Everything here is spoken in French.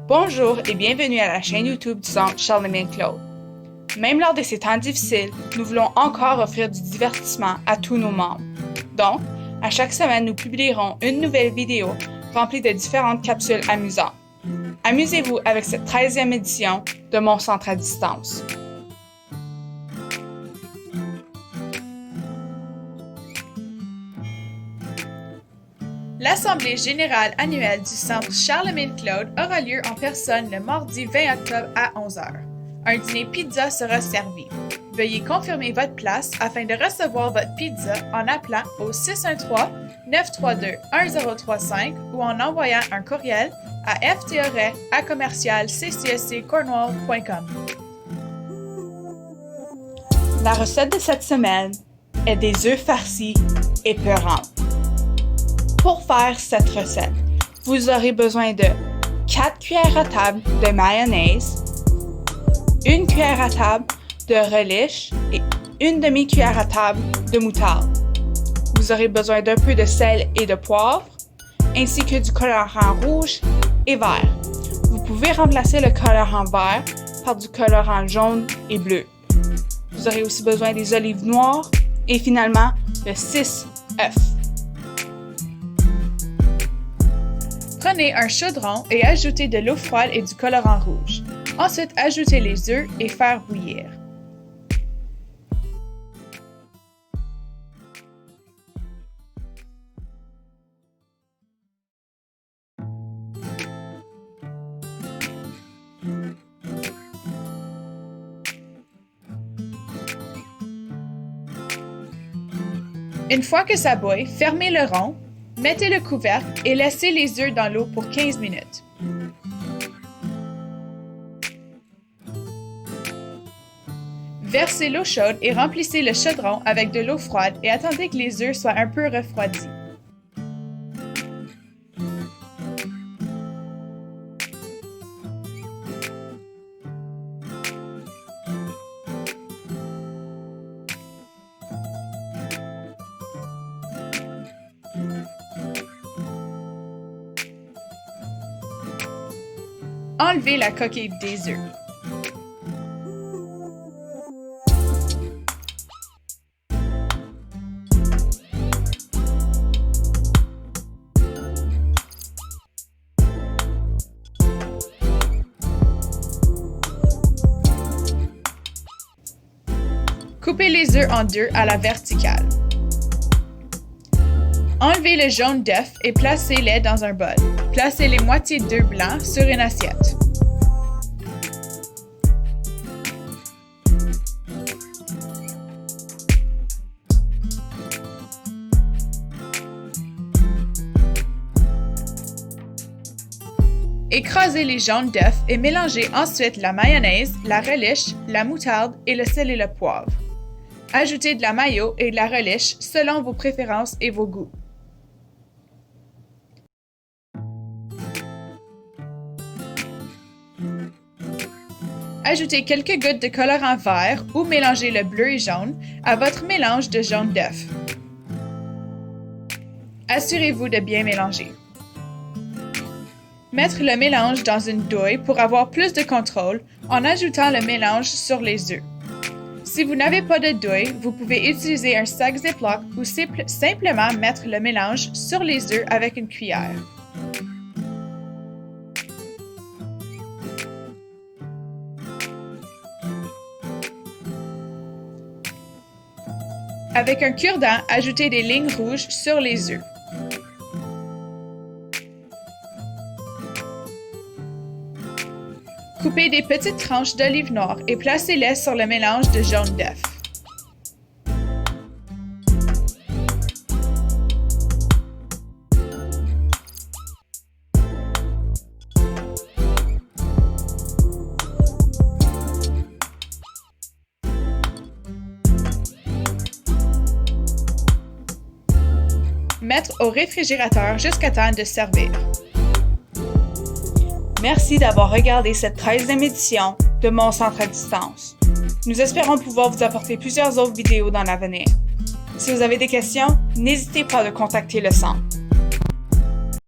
Bonjour et bienvenue à la chaîne YouTube du Centre Charlemagne-Claude. Même lors de ces temps difficiles, nous voulons encore offrir du divertissement à tous nos membres. Donc, à chaque semaine, nous publierons une nouvelle vidéo remplie de différentes capsules amusantes. Amusez-vous avec cette 13e édition de Mon Centre à distance. L'Assemblée générale annuelle du Centre Charlemagne-Claude aura lieu en personne le mardi 20 octobre à 11h. Un dîner pizza sera servi. Veuillez confirmer votre place afin de recevoir votre pizza en appelant au 613-932-1035 ou en envoyant un courriel à ftoret@ccsccornwall.com. La recette de cette semaine est des œufs farcis épeurants. Pour faire cette recette, vous aurez besoin de 4 cuillères à table de mayonnaise, 1 cuillère à table de relish et 1 demi-cuillère à table de moutarde. Vous aurez besoin d'un peu de sel et de poivre, ainsi que du colorant rouge et vert. Vous pouvez remplacer le colorant vert par du colorant jaune et bleu. Vous aurez aussi besoin des olives noires et finalement de 6 œufs. Prenez un chaudron et ajoutez de l'eau froide et du colorant rouge. Ensuite, ajoutez les œufs et faire bouillir. Une fois que ça bouille, fermez le rond. Mettez le couvercle et laissez les œufs dans l'eau pour 15 minutes. Versez l'eau chaude et remplissez le chaudron avec de l'eau froide et attendez que les œufs soient un peu refroidis. Enlevez la coquille des œufs. Coupez les œufs en deux à la verticale. Enlevez le jaune d'œuf et placez-les dans un bol. Placez les moitiés d'œufs blancs sur une assiette. Écrasez les jaunes d'œuf et mélangez ensuite la mayonnaise, la relish, la moutarde et le sel et le poivre. Ajoutez de la mayo et de la relish selon vos préférences et vos goûts. Ajoutez quelques gouttes de colorant vert ou mélangez le bleu et jaune à votre mélange de jaune d'œuf. Assurez-vous de bien mélanger. Mettre le mélange dans une douille pour avoir plus de contrôle en ajoutant le mélange sur les œufs. Si vous n'avez pas de douille, vous pouvez utiliser un sac Ziploc ou simplement mettre le mélange sur les œufs avec une cuillère. Avec un cure-dent, ajoutez des lignes rouges sur les œufs. Coupez des petites tranches d'olive noire et placez-les sur le mélange de jaune d'œuf. Mettre au réfrigérateur jusqu'à temps de servir. Merci d'avoir regardé cette 13e édition de Mon Centre à distance. Nous espérons pouvoir vous apporter plusieurs autres vidéos dans l'avenir. Si vous avez des questions, n'hésitez pas à contacter le centre.